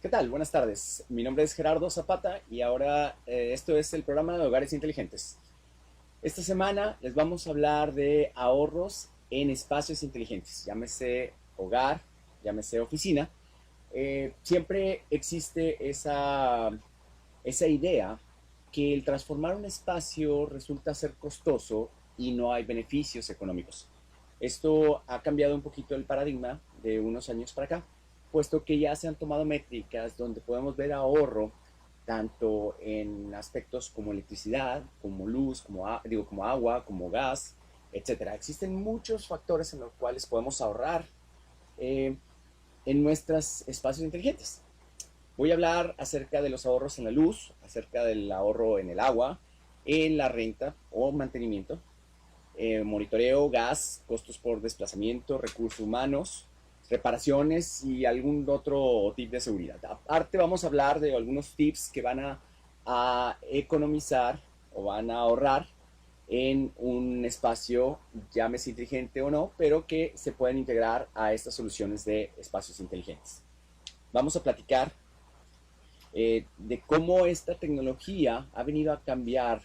¿Qué tal? Buenas tardes. Mi nombre es Gerardo Zapata y ahora esto es el programa de Hogares Inteligentes. Esta semana les vamos a hablar de ahorros en espacios inteligentes, llámese hogar, llámese oficina. Siempre existe esa idea que el transformar un espacio resulta ser costoso y no hay beneficios económicos. Esto ha cambiado un poquito el paradigma de unos años para acá, puesto que ya se han tomado métricas donde podemos ver ahorro tanto en aspectos como electricidad, como luz, como agua, como gas, etcétera. Existen muchos factores en los cuales podemos ahorrar eh, en nuestros espacios inteligentes. Voy a hablar acerca de los ahorros en la luz, acerca del ahorro en el agua, en la renta o mantenimiento, monitoreo, gas, costos por desplazamiento, recursos humanos, reparaciones y algún otro tip de seguridad. Aparte vamos a hablar de algunos tips que van a economizar o van a ahorrar en un espacio, llámese inteligente o no, pero que se pueden integrar a estas soluciones de espacios inteligentes. Vamos a platicar de cómo esta tecnología ha venido a cambiar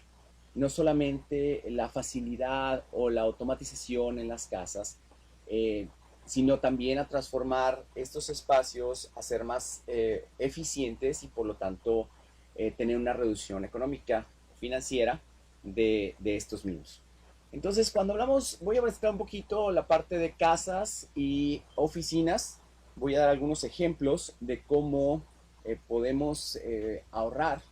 no solamente la facilidad o la automatización en las casas, sino también a transformar estos espacios a ser más eficientes y por lo tanto tener una reducción económica, financiera de estos mismos. Entonces, cuando hablamos, voy a mostrar un poquito la parte de casas y oficinas. Voy a dar algunos ejemplos de cómo podemos ahorrar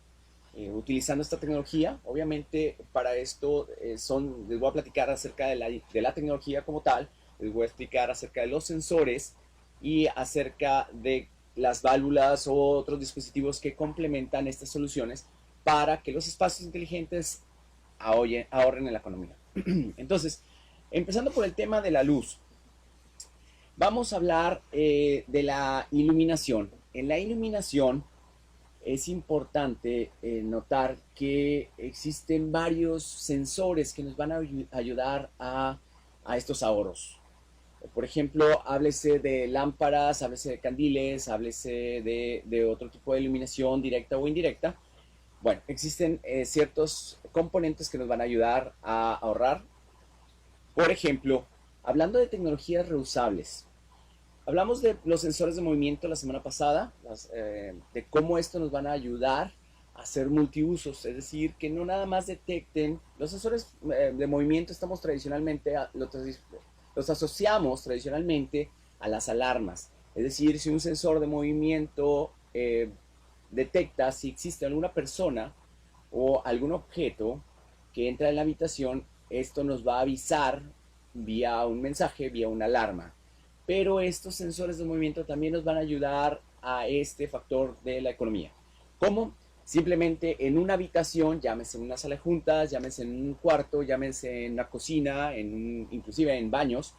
utilizando esta tecnología. Obviamente para esto les voy a platicar acerca de la tecnología como tal, les voy a explicar acerca de los sensores y acerca de las válvulas o otros dispositivos que complementan estas soluciones para que los espacios inteligentes ahorren en la economía. Entonces, empezando por el tema de la luz, vamos a hablar de la iluminación. En la iluminación es importante notar que existen varios sensores que nos van a ayudar a estos ahorros. Por ejemplo, háblese de lámparas, háblese de candiles, háblese de otro tipo de iluminación directa o indirecta. Bueno, existen ciertos componentes que nos van a ayudar a ahorrar. Por ejemplo, hablando de tecnologías reusables, hablamos de los sensores de movimiento la semana pasada, de cómo esto nos van a ayudar a hacer multiusos, es decir, que no nada más detecten los sensores de movimiento. Estamos tradicionalmente, los asociamos tradicionalmente a las alarmas, es decir, si un sensor de movimiento detecta si existe alguna persona o algún objeto que entra en la habitación, esto nos va a avisar vía un mensaje, vía una alarma. Pero estos sensores de movimiento también nos van a ayudar a este factor de la economía. ¿Cómo? Simplemente en una habitación, llámese en una sala de juntas, llámese en un cuarto, llámese en una cocina, inclusive en baños,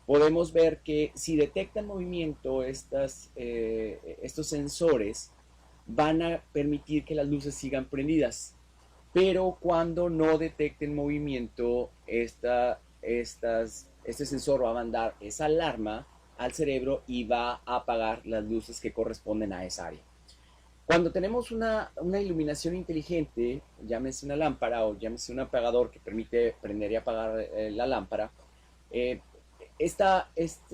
podemos ver que si detectan movimiento estos sensores, van a permitir que las luces sigan prendidas. Pero cuando no detecten movimiento, este sensor va a mandar esa alarma al cerebro y va a apagar las luces que corresponden a esa área. Cuando tenemos una iluminación inteligente, llámese una lámpara o llámese un apagador que permite prender y apagar la lámpara, eh, este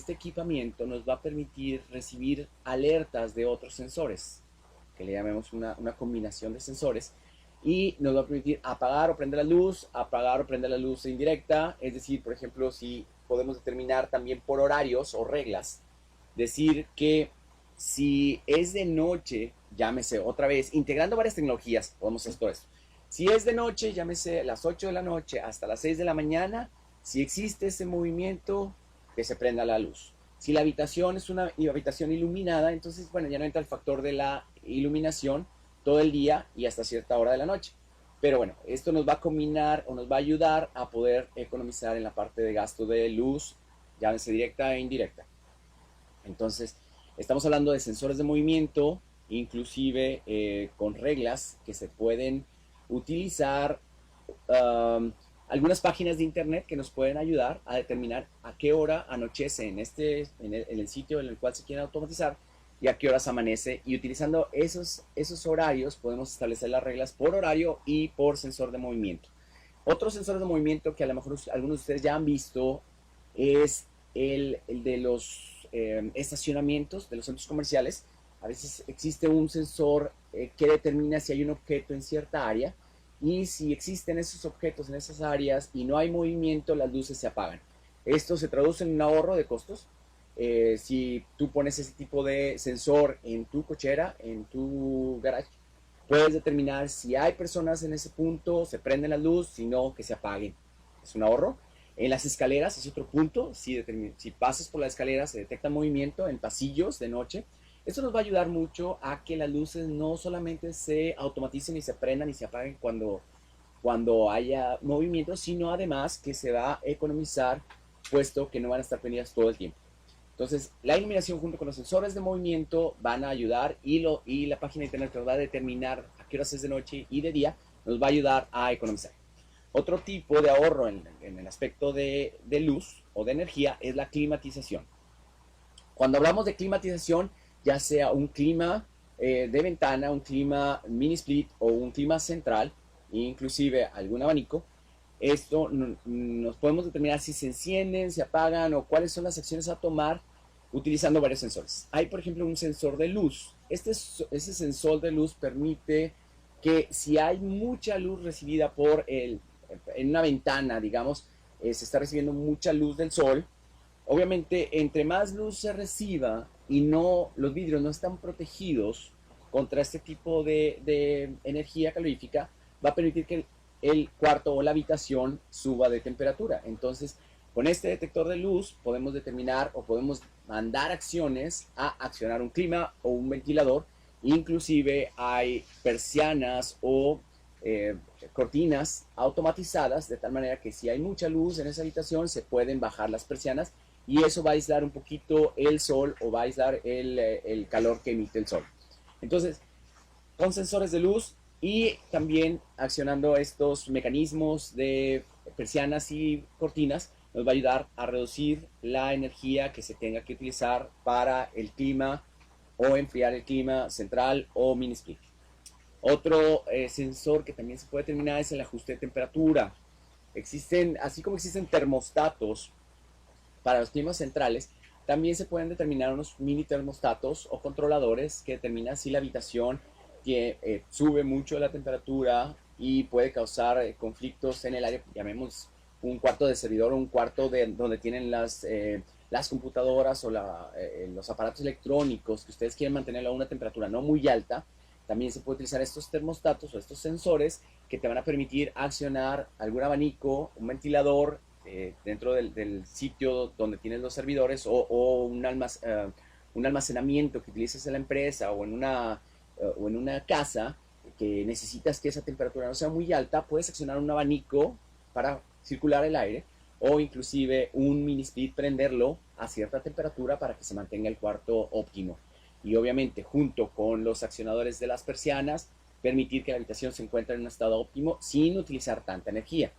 equipamiento nos va a permitir recibir alertas de otros sensores, que le llamemos una combinación de sensores, y nos va a permitir apagar o prender la luz indirecta. Es decir, por ejemplo, si podemos determinar también por horarios o reglas, decir que si es de noche, llámese otra vez, integrando varias tecnologías, podemos hacer todo esto. Si es de noche, llámese las 8 de la noche hasta las 6 de la mañana, si existe ese movimiento, que se prenda la luz. Si la habitación es una habitación iluminada, entonces, bueno, ya no entra el factor de la iluminación todo el día y hasta cierta hora de la noche. Pero bueno, esto nos va a combinar o nos va a ayudar a poder economizar en la parte de gasto de luz, llámese directa e indirecta. Entonces, estamos hablando de sensores de movimiento, inclusive con reglas que se pueden utilizar, algunas páginas de internet que nos pueden ayudar a determinar a qué hora anochece en el sitio en el cual se quiere automatizar, y a qué horas amanece. Y utilizando esos horarios podemos establecer las reglas por horario y por sensor de movimiento. Otro sensor de movimiento que a lo mejor algunos de ustedes ya han visto es el de los estacionamientos de los centros comerciales. A veces existe un sensor que determina si hay un objeto en cierta área, y si existen esos objetos en esas áreas y no hay movimiento, las luces se apagan. Esto se traduce en un ahorro de costos. Si tú pones ese tipo de sensor en tu cochera, en tu garage, puedes determinar si hay personas en ese punto, se prenden las luces, si no, que se apaguen. Es un ahorro. En las escaleras es otro punto. Si pasas por la escalera, se detecta movimiento en pasillos de noche. Esto nos va a ayudar mucho a que las luces no solamente se automaticen y se prendan y se apaguen cuando haya movimiento, sino además que se va a economizar, puesto que no van a estar prendidas todo el tiempo. Entonces, la iluminación junto con los sensores de movimiento van a ayudar, y la página de internet que nos va a determinar a qué horas es de noche y de día, nos va a ayudar a economizar. Otro tipo de ahorro en el aspecto de luz o de energía es la climatización. Cuando hablamos de climatización, ya sea un clima de ventana, un clima mini split o un clima central, inclusive algún abanico, esto nos podemos determinar si se encienden, se apagan o cuáles son las acciones a tomar utilizando varios sensores. Hay, por ejemplo, un sensor de luz. Ese sensor de luz permite que si hay mucha luz recibida en una ventana, digamos, se está recibiendo mucha luz del sol. Obviamente, entre más luz se reciba y los vidrios no están protegidos contra este tipo de energía calorífica, va a permitir que el cuarto o la habitación suba de temperatura. Entonces, con este detector de luz podemos determinar o podemos mandar acciones a accionar un clima o un ventilador. Inclusive hay persianas o cortinas automatizadas, de tal manera que si hay mucha luz en esa habitación se pueden bajar las persianas, y eso va a aislar un poquito el sol, o va a aislar el calor que emite el sol. Entonces, con sensores de luz y también accionando estos mecanismos de persianas y cortinas, nos va a ayudar a reducir la energía que se tenga que utilizar para el clima o enfriar el clima central o mini split. Otro sensor que también se puede determinar es el ajuste de temperatura. Así como existen termostatos para los climas centrales, también se pueden determinar unos mini termostatos o controladores que determinan si la habitación sube mucho la temperatura y puede causar conflictos en el área. Llamemos un cuarto de servidor o un cuarto donde tienen las computadoras o los aparatos electrónicos, que ustedes quieren mantenerlo a una temperatura no muy alta. También se puede utilizar estos termostatos o estos sensores que te van a permitir accionar algún abanico, un ventilador dentro del sitio donde tienes los servidores, o un almacenamiento que utilices en la empresa o en una casa que necesitas que esa temperatura no sea muy alta. Puedes accionar un abanico para circular el aire, o inclusive un mini split, prenderlo a cierta temperatura para que se mantenga el cuarto óptimo. Y obviamente, junto con los accionadores de las persianas, permitir que la habitación se encuentre en un estado óptimo sin utilizar tanta energía.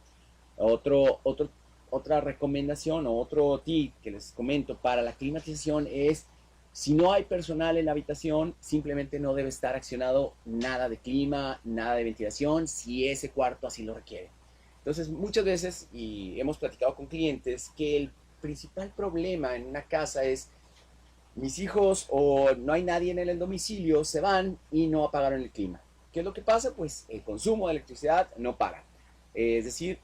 Otra recomendación o otro tip que les comento para la climatización es: si no hay personal en la habitación, simplemente no debe estar accionado nada de clima, nada de ventilación, si ese cuarto así lo requiere. Entonces, muchas veces, y hemos platicado con clientes, que el principal problema en una casa es: mis hijos o no hay nadie en el domicilio, se van y no apagaron el clima. ¿Qué es lo que pasa? Pues el consumo de electricidad no para. Es decir,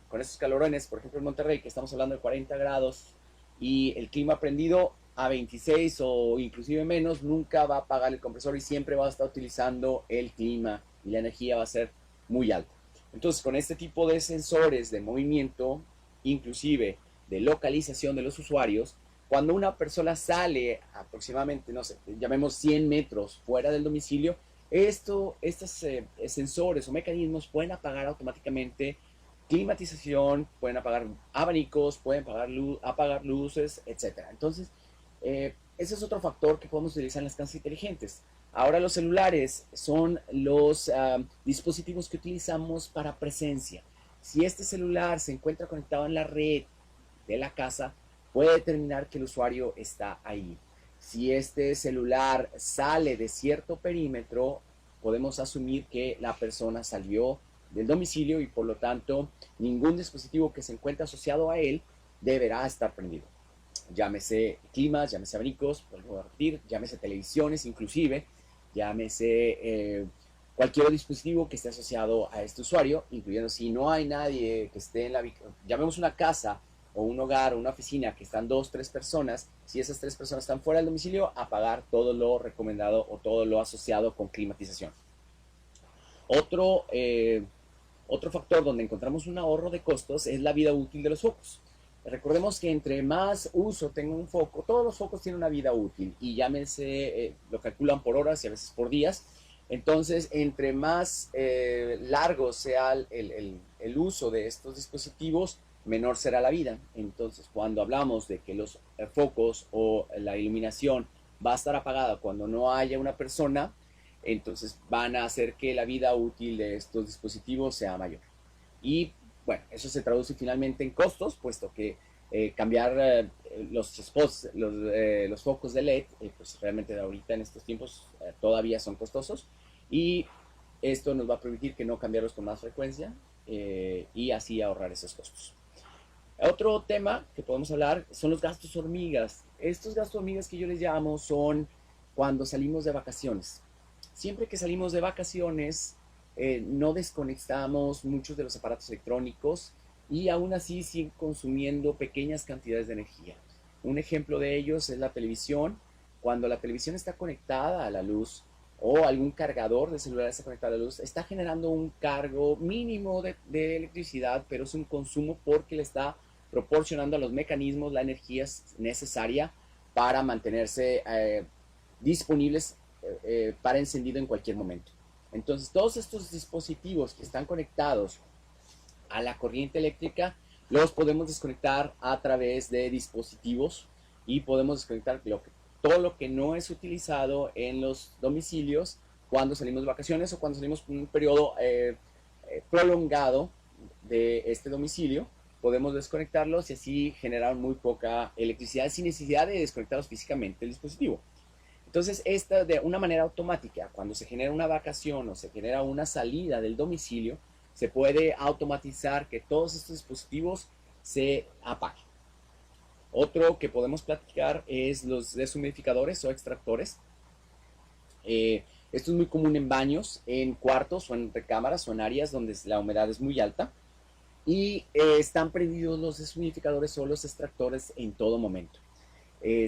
con estos calorones, por ejemplo en Monterrey, que estamos hablando de 40 grados, y el clima prendido a 26 o inclusive menos, nunca va a apagar el compresor y siempre va a estar utilizando el clima, y la energía va a ser muy alta. Entonces, con este tipo de sensores de movimiento, inclusive de localización de los usuarios, cuando una persona sale aproximadamente, no sé, llamemos 100 metros fuera del domicilio, estos sensores o mecanismos pueden apagar automáticamente climatización, pueden apagar abanicos, pueden apagar luces, etc. Entonces, ese es otro factor que podemos utilizar en las casas inteligentes. Ahora, los celulares son los dispositivos que utilizamos para presencia. Si este celular se encuentra conectado en la red de la casa, puede determinar que el usuario está ahí. Si este celular sale de cierto perímetro, podemos asumir que la persona salió del domicilio y por lo tanto ningún dispositivo que se encuentre asociado a él deberá estar prendido. Llámese climas, llámese abanicos, vuelvo a repetir, llámese televisiones inclusive, llámese cualquier dispositivo que esté asociado a este usuario, incluyendo si no hay nadie que esté en la... Llamemos una casa o un hogar o una oficina que están 2, 3 personas, si esas 3 personas están fuera del domicilio, apagar todo lo recomendado o todo lo asociado con climatización. Otro factor donde encontramos un ahorro de costos es la vida útil de los focos. Recordemos que entre más uso tenga un foco, todos los focos tienen una vida útil y llámense, lo calculan por horas y a veces por días. Entonces, entre más largo sea el uso de estos dispositivos, menor será la vida. Entonces, cuando hablamos de que los focos o la iluminación va a estar apagada cuando no haya una persona, entonces van a hacer que la vida útil de estos dispositivos sea mayor. Y bueno, eso se traduce finalmente en costos, puesto que cambiar los spots, los focos de LED, pues realmente ahorita en estos tiempos todavía son costosos y esto nos va a permitir que no cambiarlos con más frecuencia y así ahorrar esos costos. Otro tema que podemos hablar son los gastos hormigas. Estos gastos hormigas que yo les llamo son cuando salimos de vacaciones. Siempre que salimos de vacaciones, no desconectamos muchos de los aparatos electrónicos y aún así siguen consumiendo pequeñas cantidades de energía. Un ejemplo de ellos es la televisión. Cuando la televisión está conectada a la luz o algún cargador de celular está conectado a la luz, está generando un cargo mínimo de electricidad, pero es un consumo porque le está proporcionando a los mecanismos la energía necesaria para mantenerse disponibles para encendido en cualquier momento. Entonces, todos estos dispositivos que están conectados a la corriente eléctrica los podemos desconectar a través de dispositivos y podemos desconectar todo lo que no es utilizado en los domicilios cuando salimos de vacaciones o cuando salimos por un periodo prolongado de este domicilio. Podemos desconectarlos y así generar muy poca electricidad sin necesidad de desconectarlos físicamente del dispositivo. Entonces, esta de una manera automática, cuando se genera una vacación o se genera una salida del domicilio, se puede automatizar que todos estos dispositivos se apaguen. Otro que podemos platicar es los deshumidificadores o extractores. Esto es muy común en baños, en cuartos o en recámaras o en áreas donde la humedad es muy alta. Y están prendidos los deshumidificadores o los extractores en todo momento.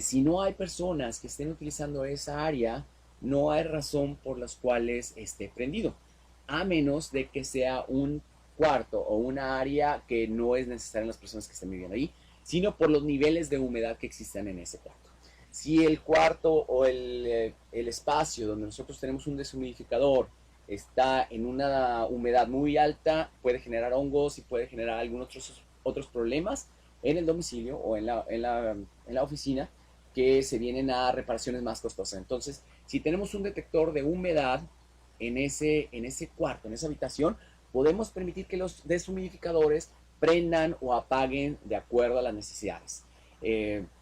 Si no hay personas que estén utilizando esa área, no hay razón por las cuales esté prendido, a menos de que sea un cuarto o una área que no es necesaria en las personas que estén viviendo ahí, sino por los niveles de humedad que existan en ese cuarto. Si el cuarto o el espacio donde nosotros tenemos un deshumidificador está en una humedad muy alta, puede generar hongos y puede generar algunos otros problemas en el domicilio o en la oficina que se vienen a reparaciones más costosas. Entonces, si tenemos un detector de humedad en ese cuarto, en esa habitación, podemos permitir que los deshumidificadores prendan o apaguen de acuerdo a las necesidades.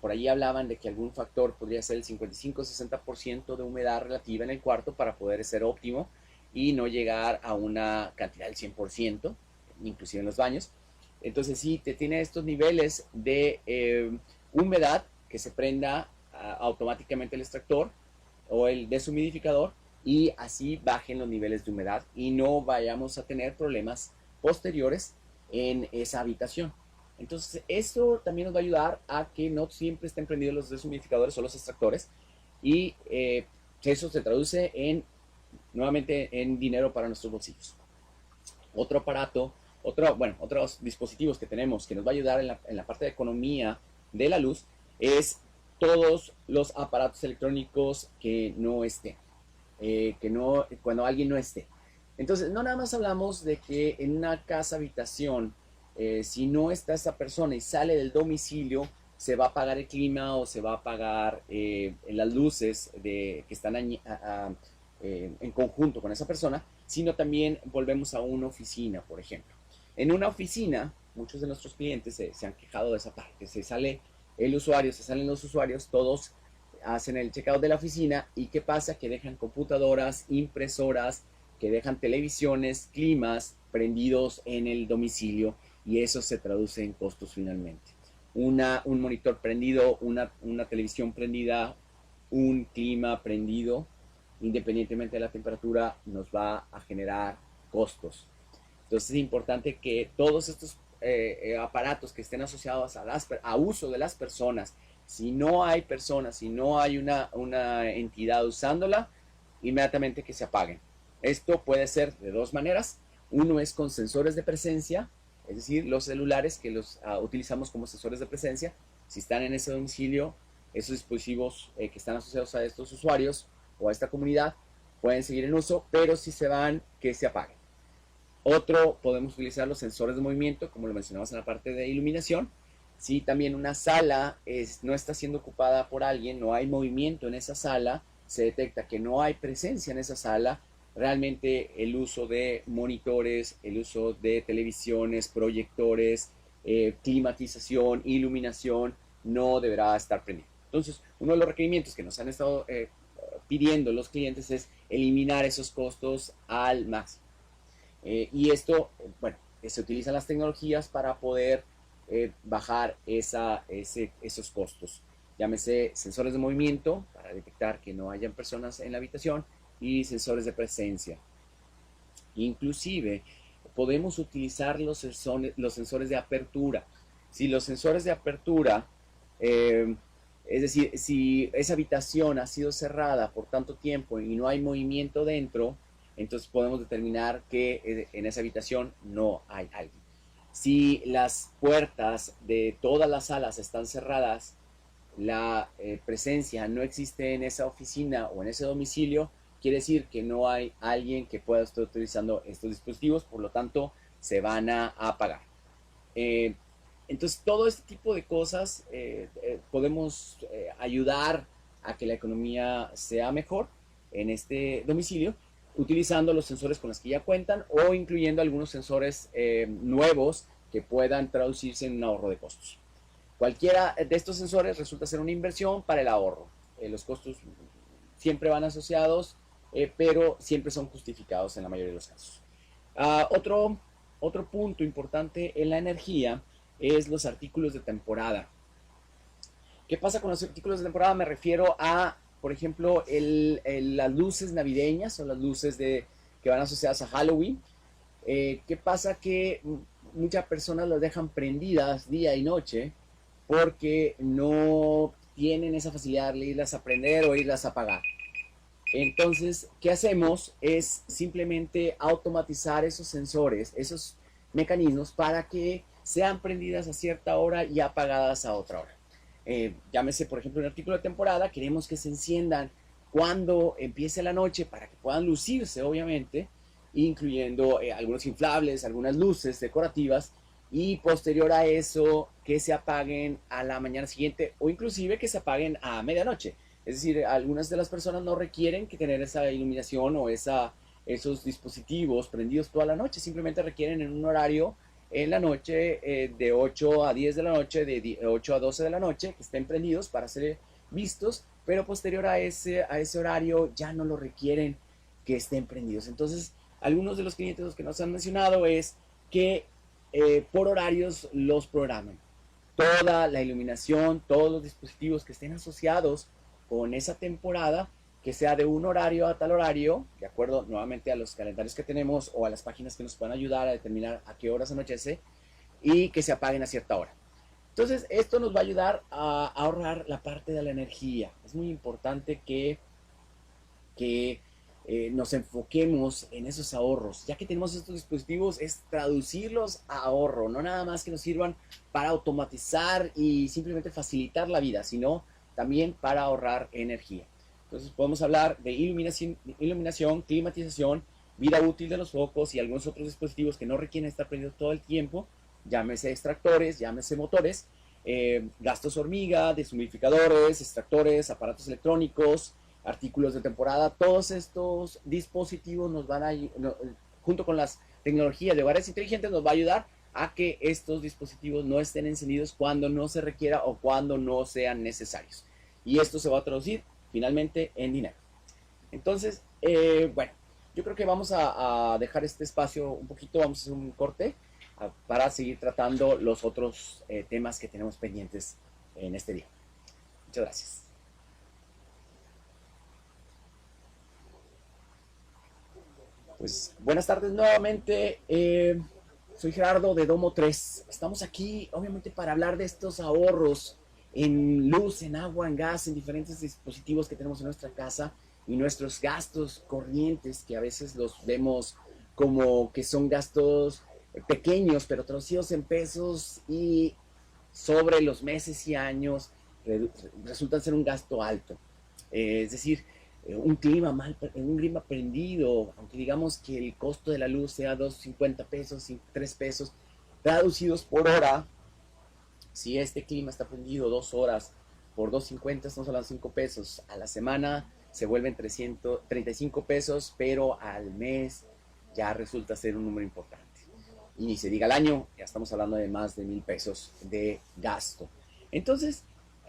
Por allí hablaban de que algún factor podría ser el 55-60% de humedad relativa en el cuarto para poder ser óptimo y no llegar a una cantidad del 100%, inclusive en los baños. Entonces, si te tiene estos niveles de humedad, que se prenda automáticamente el extractor o el deshumidificador y así bajen los niveles de humedad y no vayamos a tener problemas posteriores en esa habitación. Entonces, esto también nos va a ayudar a que no siempre estén prendidos los deshumidificadores o los extractores y eso se traduce nuevamente en dinero para nuestros bolsillos. Otro aparato, otros dispositivos que tenemos que nos va a ayudar en la parte de economía de la luz es todos los aparatos electrónicos que no estén, cuando alguien no esté. Entonces, no nada más hablamos de que en una casa habitación, si no está esa persona y sale del domicilio, se va a apagar el clima o se va a apagar las luces que están en conjunto con esa persona, sino también volvemos a una oficina, por ejemplo. En una oficina, muchos de nuestros clientes se han quejado de esa parte, se salen los usuarios, todos hacen el checkout de la oficina y ¿qué pasa? Que dejan computadoras, impresoras, que dejan televisiones, climas prendidos en el domicilio y eso se traduce en costos finalmente. Un monitor prendido, una televisión prendida, un clima prendido, independientemente de la temperatura, nos va a generar costos. Entonces es importante que todos estos aparatos que estén asociados a uso de las personas, si no hay personas, si no hay una entidad usándola, inmediatamente que se apaguen. Esto puede ser de dos maneras. Uno es con sensores de presencia, es decir, los celulares que los utilizamos como sensores de presencia. Si están en ese domicilio, esos dispositivos que están asociados a estos usuarios o a esta comunidad pueden seguir en uso, pero si se van, que se apaguen. Otro, podemos utilizar los sensores de movimiento, como lo mencionamos en la parte de iluminación. Si también una sala no está siendo ocupada por alguien, no hay movimiento en esa sala, se detecta que no hay presencia en esa sala, realmente el uso de monitores, el uso de televisiones, proyectores, climatización, iluminación, no deberá estar prendido. Entonces, uno de los requerimientos que nos han estado pidiendo los clientes es eliminar esos costos al máximo. Y esto, bueno, se utilizan las tecnologías para poder bajar esos costos. Llámese sensores de movimiento para detectar que no hayan personas en la habitación y sensores de presencia. Inclusive podemos utilizar los sensores de apertura. Si los sensores de apertura, es decir, si esa habitación ha sido cerrada por tanto tiempo y no hay movimiento dentro, entonces podemos determinar que en esa habitación no hay alguien. Si las puertas de todas las salas están cerradas, la presencia no existe en esa oficina o en ese domicilio, quiere decir que no hay alguien que pueda estar utilizando estos dispositivos, por lo tanto se van a apagar. Entonces todo este tipo de cosas podemos ayudar a que la economía sea mejor en este domicilio, utilizando los sensores con los que ya cuentan o incluyendo algunos sensores nuevos que puedan traducirse en un ahorro de costos. Cualquiera de estos sensores resulta ser una inversión para el ahorro. Los costos siempre van asociados, pero siempre son justificados en la mayoría de los casos. Otro punto importante en la energía es los artículos de temporada. ¿Qué pasa con los artículos de temporada? Me refiero a, por ejemplo, las luces navideñas o las luces que van asociadas a Halloween. ¿Qué pasa? Que muchas personas las dejan prendidas día y noche porque no tienen esa facilidad de irlas a prender o irlas a apagar. Entonces, ¿qué hacemos? Es simplemente automatizar esos sensores, esos mecanismos para que sean prendidas a cierta hora y apagadas a otra hora. Llámese, por ejemplo, un artículo de temporada, queremos que se enciendan cuando empiece la noche para que puedan lucirse, obviamente, incluyendo algunos inflables, algunas luces decorativas, y posterior a eso que se apaguen a la mañana siguiente o inclusive que se apaguen a medianoche. Es decir, algunas de las personas no requieren que tener esa iluminación o esos dispositivos prendidos toda la noche, simplemente requieren en un horario en la noche de 8 a 10 de la noche, de 8 a 12 de la noche, que estén prendidos para ser vistos, pero posterior a ese horario ya no lo requieren que estén prendidos. Entonces, algunos de los clientes que nos han mencionado es que por horarios los programen. Toda la iluminación, todos los dispositivos que estén asociados con esa temporada, que sea de un horario a tal horario, de acuerdo nuevamente a los calendarios que tenemos o a las páginas que nos puedan ayudar a determinar a qué horas anochece, y que se apaguen a cierta hora. Entonces, esto nos va a ayudar a ahorrar la parte de la energía. Es muy importante que nos enfoquemos en esos ahorros. Ya que tenemos estos dispositivos, es traducirlos a ahorro, no nada más que nos sirvan para automatizar y simplemente facilitar la vida, sino también para ahorrar energía. Entonces podemos hablar de iluminación, climatización, vida útil de los focos y algunos otros dispositivos que no requieren estar prendidos todo el tiempo, llámese extractores, llámese motores, gastos hormiga, deshumidificadores, extractores, aparatos electrónicos, artículos de temporada. Todos estos dispositivos nos van a, junto con las tecnologías de hogares inteligentes, nos va a ayudar a que estos dispositivos no estén encendidos cuando no se requiera o cuando no sean necesarios. y esto se va a traducir finalmente en dinero. Entonces, bueno, yo creo que vamos a dejar este espacio un poquito, vamos a hacer un corte para seguir tratando los otros temas que tenemos pendientes en este día. Muchas gracias. Pues buenas tardes nuevamente. Soy Gerardo de Domo 3. Estamos aquí, obviamente, para hablar de estos ahorros en luz, en agua, en gas, en diferentes dispositivos que tenemos en nuestra casa y nuestros gastos corrientes, que a veces los vemos como que son gastos pequeños, pero traducidos en pesos y sobre los meses y años resultan ser un gasto alto. Es decir, un clima prendido, aunque digamos que el costo de la luz sea 2.50 pesos, 3 pesos, traducidos por hora, si este clima está prendido 2 horas por 2.50, estamos hablando de 5 pesos. A la semana se vuelven 335 pesos, pero al mes ya resulta ser un número importante. Y ni se diga al año, ya estamos hablando de más de 1,000 pesos de gasto. Entonces,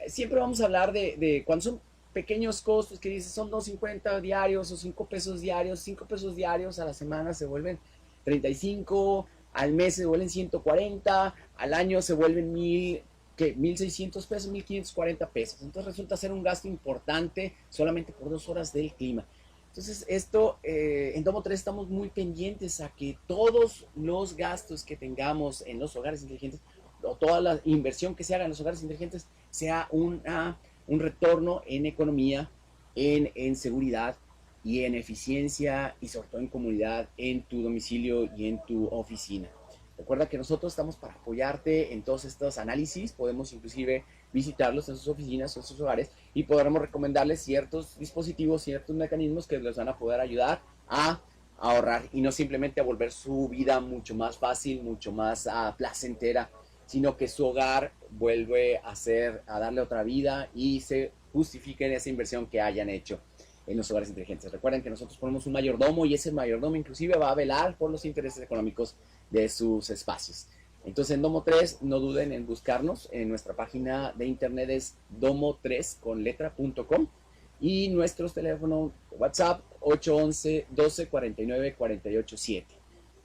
siempre vamos a hablar de cuando son pequeños costos que dices son 2.50 diarios o 5 pesos diarios, 5 pesos diarios a la semana se vuelven 35, al mes se vuelven 140, al año se vuelven 1,600 pesos, 1,540 pesos. Entonces resulta ser un gasto importante solamente por 2 horas del clima. Entonces esto, en Domo 3 estamos muy pendientes a que todos los gastos que tengamos en los hogares inteligentes o toda la inversión que se haga en los hogares inteligentes sea un retorno en economía, en seguridad y en eficiencia y sobre todo en comunidad en tu domicilio y en tu oficina. Recuerda que nosotros estamos para apoyarte en todos estos análisis, podemos inclusive visitarlos en sus oficinas o en sus hogares y podremos recomendarles ciertos dispositivos, ciertos mecanismos que les van a poder ayudar a ahorrar y no simplemente a volver su vida mucho más fácil, mucho más placentera, sino que su hogar vuelve a darle otra vida y se justifique en esa inversión que hayan hecho en los hogares inteligentes. Recuerden que nosotros ponemos un mayordomo y ese mayordomo inclusive va a velar por los intereses económicos de sus espacios. Entonces en Domo 3 no duden en buscarnos, en nuestra página de internet es domo3 con letra.com y nuestros teléfonos WhatsApp 811 12 49 48 7.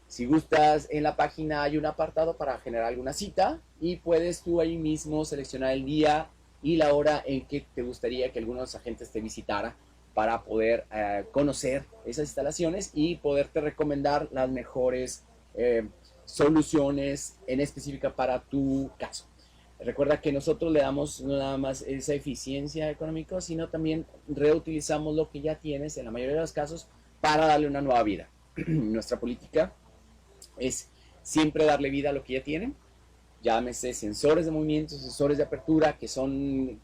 Si gustas, en la página hay un apartado para generar alguna cita y puedes tú ahí mismo seleccionar el día y la hora en que te gustaría que algunos agentes te visitara para poder conocer esas instalaciones y poderte recomendar las mejores soluciones en específica para tu caso. Recuerda que nosotros le damos no nada más esa eficiencia económica, sino también reutilizamos lo que ya tienes en la mayoría de los casos para darle una nueva vida. Nuestra política es siempre darle vida a lo que ya tienen, llámese sensores de movimiento, sensores de apertura, que son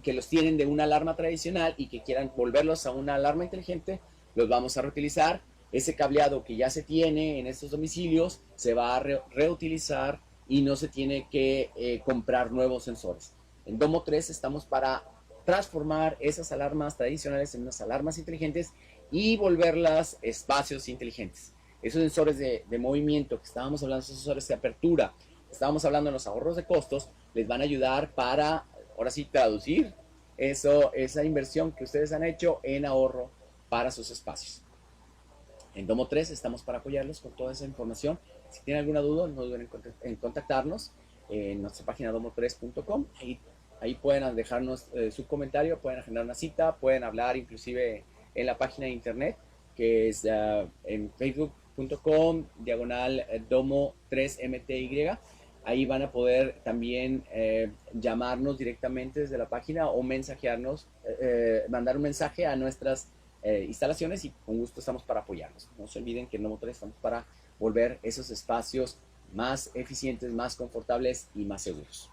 que los tienen de una alarma tradicional y que quieran volverlos a una alarma inteligente, los vamos a reutilizar. Ese cableado que ya se tiene en estos domicilios se va a reutilizar y no se tiene que comprar nuevos sensores. En Domo 3 estamos para transformar esas alarmas tradicionales en unas alarmas inteligentes y volverlas espacios inteligentes. Esos sensores de movimiento que estábamos hablando, esos sensores de apertura, estábamos hablando de los ahorros de costos, les van a ayudar para, ahora sí, traducir esa inversión que ustedes han hecho en ahorro para sus espacios. En Domo 3 estamos para apoyarlos con toda esa información. Si tienen alguna duda, no duden en contactarnos en nuestra página domo3.com. Ahí pueden dejarnos su comentario, pueden agendar una cita, pueden hablar inclusive en la página de internet que es en facebook.com /domo3mty. Ahí van a poder también llamarnos directamente desde la página o mensajearnos, mandar un mensaje a nuestras instalaciones y con gusto estamos para apoyarnos. No se olviden que en Domo 3 estamos para volver esos espacios más eficientes, más confortables y más seguros.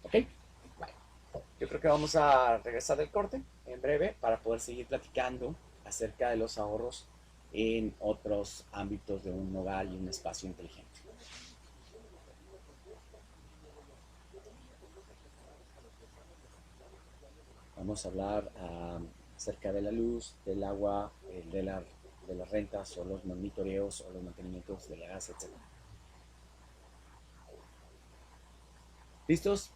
¿Ok? Bueno, yo creo que vamos a regresar del corte en breve para poder seguir platicando acerca de los ahorros en otros ámbitos de un hogar y un espacio inteligente. Vamos a hablar acerca de la luz, del agua, de las rentas o los monitoreos o los mantenimientos de la gas, etc. ¿Listos?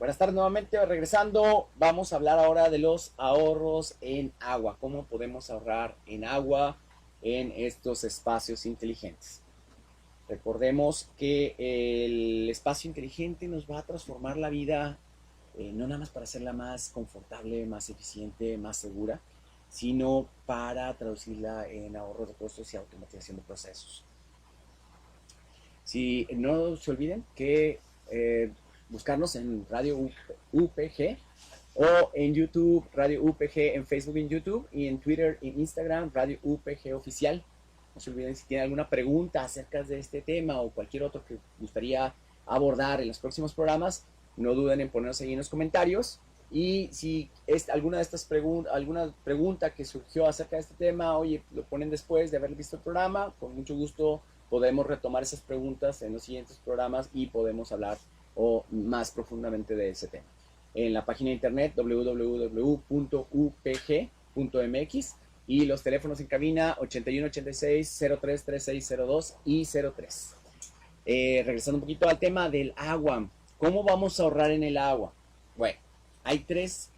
Buenas tardes nuevamente, regresando, vamos a hablar ahora de los ahorros en agua, cómo podemos ahorrar en agua en estos espacios inteligentes. Recordemos que el espacio inteligente nos va a transformar la vida, no nada más para hacerla más confortable, más eficiente, más segura, sino para traducirla en ahorro de costos y automatización de procesos. Si no se olviden que buscarnos en Radio UPG o en YouTube, Radio UPG, en Facebook, en YouTube y en Twitter, en Instagram, Radio UPG Oficial. No se olviden, si tienen alguna pregunta acerca de este tema o cualquier otro que gustaría abordar en los próximos programas, no duden en ponernos ahí en los comentarios. Y si es alguna de estas alguna pregunta que surgió acerca de este tema, oye, lo ponen después de haber visto el programa, con mucho gusto podemos retomar esas preguntas en los siguientes programas y podemos hablar más profundamente de ese tema. En la página de internet www.upg.mx y los teléfonos en cabina 8186-033602 y 03. Regresando un poquito al tema del agua. ¿Cómo vamos a ahorrar en el agua? Bueno, hay tres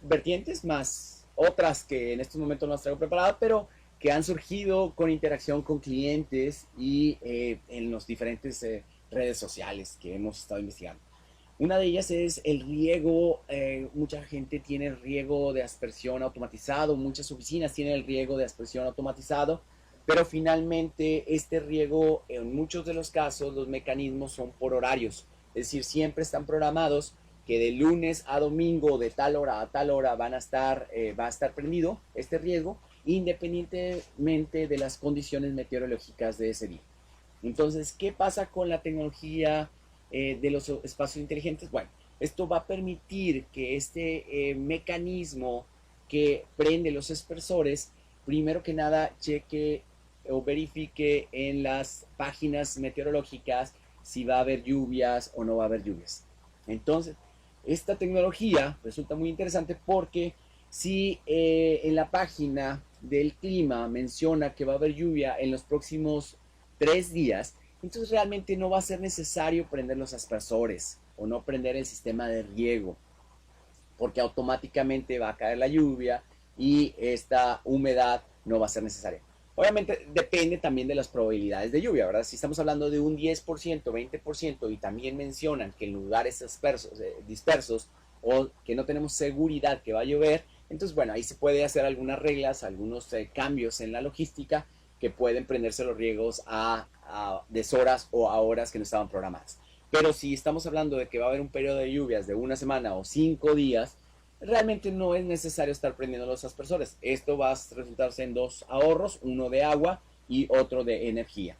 vertientes más otras que en estos momentos no las traigo preparadas, pero que han surgido con interacción con clientes y en los diferentes redes sociales que hemos estado investigando. Una de ellas es el riego. Mucha gente tiene el riego de aspersión automatizado, muchas oficinas tienen el riego de aspersión automatizado, pero finalmente este riego, en muchos de los casos, los mecanismos son por horarios, es decir, siempre están programados que de lunes a domingo, de tal hora a tal hora, va a estar prendido este riego, independientemente de las condiciones meteorológicas de ese día. Entonces, ¿qué pasa con la tecnología de los espacios inteligentes? Bueno, esto va a permitir que este mecanismo que prende los aspersores, primero que nada, cheque o verifique en las páginas meteorológicas si va a haber lluvias o no va a haber lluvias. Entonces, esta tecnología resulta muy interesante porque si en la página del clima menciona que va a haber lluvia en los próximos 3 días, entonces realmente no va a ser necesario prender los aspersores o no prender el sistema de riego, porque automáticamente va a caer la lluvia y esta humedad no va a ser necesaria. Obviamente depende también de las probabilidades de lluvia, ¿verdad? Si estamos hablando de un 10%, 20% y también mencionan que en lugares dispersos o que no tenemos seguridad que va a llover, entonces bueno, ahí se puede hacer algunas reglas, algunos cambios en la logística que pueden prenderse los riegos a deshoras o a horas que no estaban programadas. Pero si estamos hablando de que va a haber un periodo de lluvias de una semana o 5 días, realmente no es necesario estar prendiendo los aspersores. Esto va a resultarse en 2 ahorros, uno de agua y otro de energía.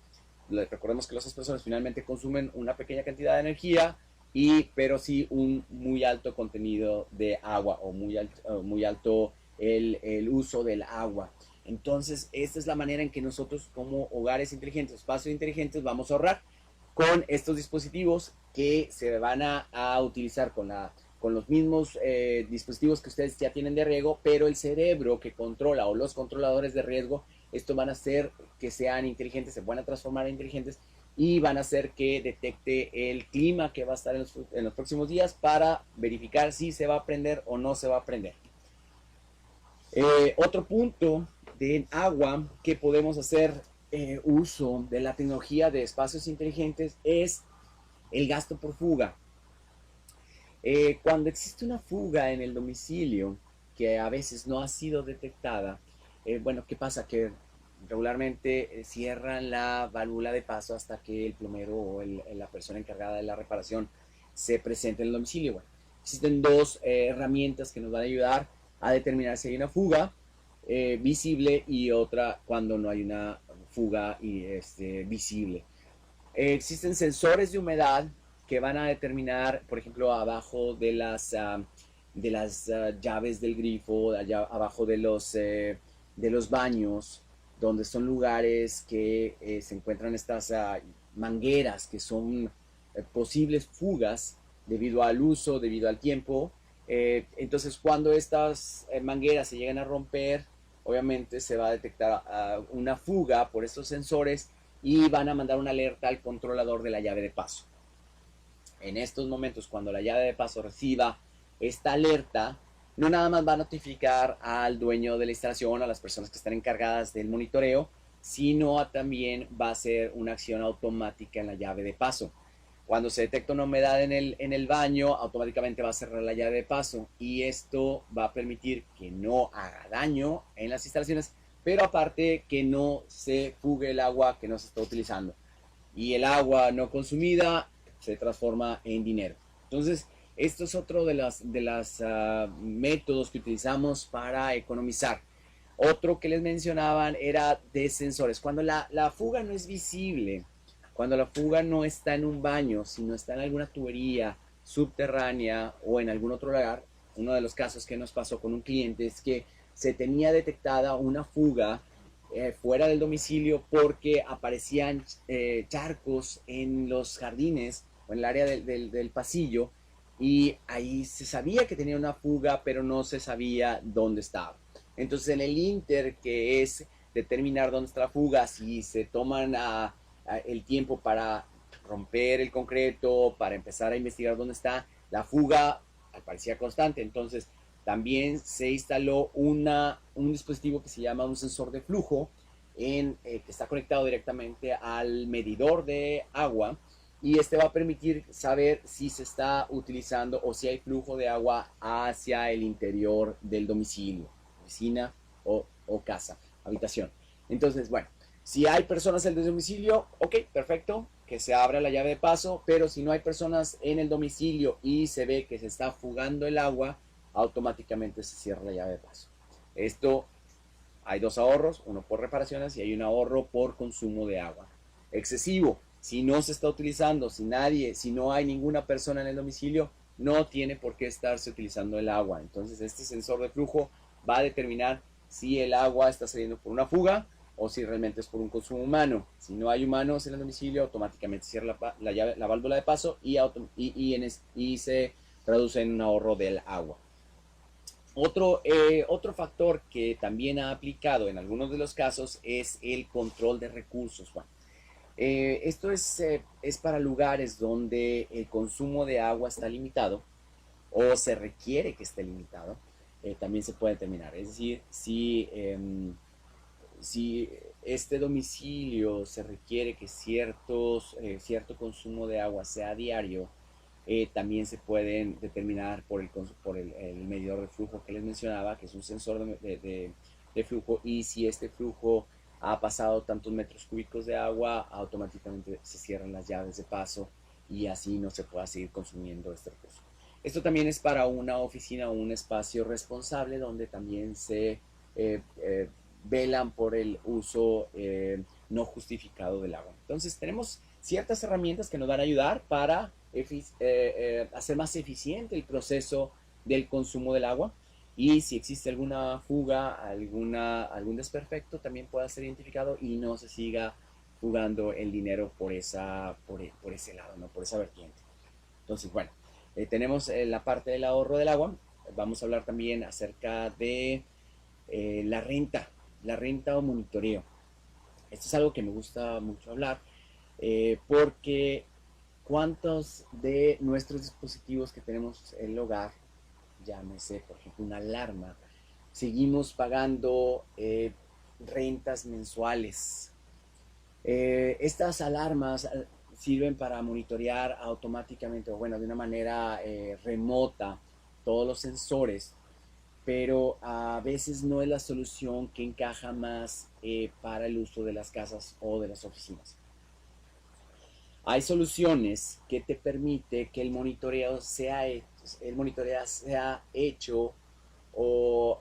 Recordemos que los aspersores finalmente consumen una pequeña cantidad de energía, pero sí un muy alto contenido de agua o muy alto el uso del agua. Entonces, esta es la manera en que nosotros como hogares inteligentes, espacios inteligentes, vamos a ahorrar con estos dispositivos que se van a utilizar con los mismos dispositivos que ustedes ya tienen de riego, pero el cerebro que controla o los controladores de riesgo, esto van a hacer que sean inteligentes, se van a transformar en inteligentes y van a hacer que detecte el clima que va a estar en los próximos días para verificar si se va a prender o no se va a prender. Otro punto de agua que podemos hacer uso de la tecnología de espacios inteligentes es el gasto por fuga. Cuando existe una fuga en el domicilio que a veces no ha sido detectada, bueno, ¿qué pasa? Que regularmente cierran la válvula de paso hasta que el plomero o la persona encargada de la reparación se presente en el domicilio. Bueno, existen dos herramientas que nos van a ayudar a determinar si hay una fuga visible y otra cuando no hay una fuga visible. Existen sensores de humedad que van a determinar, por ejemplo, abajo de las llaves del grifo, allá abajo de los baños, donde son lugares que se encuentran estas mangueras que son posibles fugas debido al uso, debido al tiempo. Entonces, cuando estas mangueras se llegan a romper, obviamente se va a detectar una fuga por estos sensores y van a mandar una alerta al controlador de la llave de paso. en estos momentos, cuando la llave de paso reciba esta alerta, no nada más va a notificar al dueño de la instalación, a las personas que están encargadas del monitoreo, sino también va a ser una acción automática en la llave de paso. Cuando se detecta una humedad en el baño, automáticamente va a cerrar la llave de paso y esto va a permitir que no haga daño en las instalaciones, pero aparte que no se fugue el agua que no se está utilizando. Y el agua no consumida se transforma en dinero. Entonces, esto es otro de las métodos que utilizamos para economizar. Otro que les mencionaban era de sensores. Cuando la fuga no es visible, cuando la fuga no está en un baño, sino está en alguna tubería subterránea o en algún otro lugar, uno de los casos que nos pasó con un cliente es que se tenía detectada una fuga fuera del domicilio porque aparecían charcos en los jardines o en el área del pasillo y ahí se sabía que tenía una fuga, pero no se sabía dónde estaba. Entonces, en el Inter, que es determinar dónde está la fuga, si se toman el tiempo para romper el concreto, para empezar a investigar dónde está, la fuga parecía constante. Entonces, también se instaló un dispositivo que se llama un sensor de flujo, que está conectado directamente al medidor de agua y este va a permitir saber si se está utilizando o si hay flujo de agua hacia el interior del domicilio, oficina o casa, habitación. Entonces, bueno, si hay personas en el domicilio, ok, perfecto, que se abra la llave de paso, pero si no hay personas en el domicilio y se ve que se está fugando el agua, automáticamente se cierra la llave de paso. Esto, hay dos ahorros, uno por reparaciones y hay un ahorro por consumo de agua excesivo. Si no se está utilizando, si no hay ninguna persona en el domicilio, no tiene por qué estarse utilizando el agua. Entonces este sensor de flujo va a determinar si el agua está saliendo por una fuga o si realmente es por un consumo humano. Si no hay humanos en el domicilio, automáticamente cierra la válvula de paso y se traduce en un ahorro del agua. Otro factor que también ha aplicado en algunos de los casos es el control de recursos, Juan. Esto es para lugares donde el consumo de agua está limitado o se requiere que esté limitado, también se puede determinar. Es decir, si este domicilio se requiere que cierto consumo de agua sea diario, también se pueden determinar por el medidor de flujo que les mencionaba, que es un sensor de flujo, y si este flujo ha pasado tantos metros cúbicos de agua, automáticamente se cierran las llaves de paso y así no se pueda seguir consumiendo este recurso. Esto también es para una oficina o un espacio responsable donde también se velan por el uso no justificado del agua. Entonces tenemos ciertas herramientas que nos van a ayudar para hacer más eficiente el proceso del consumo del agua y si existe alguna fuga, algún desperfecto, también pueda ser identificado y no se siga fugando el dinero por ese lado, ¿no? Por esa vertiente. Entonces, bueno, tenemos la parte del ahorro del agua. Vamos a hablar también acerca de la renta o monitoreo. Esto es algo que me gusta mucho hablar porque cuántos de nuestros dispositivos que tenemos en el hogar, llámese por ejemplo una alarma, seguimos pagando rentas mensuales. Estas alarmas sirven para monitorear automáticamente o bueno, de una manera remota todos los sensores, pero a veces no es la solución que encaja más para el uso de las casas o de las oficinas. Hay soluciones que te permite que el monitoreo sea hecho o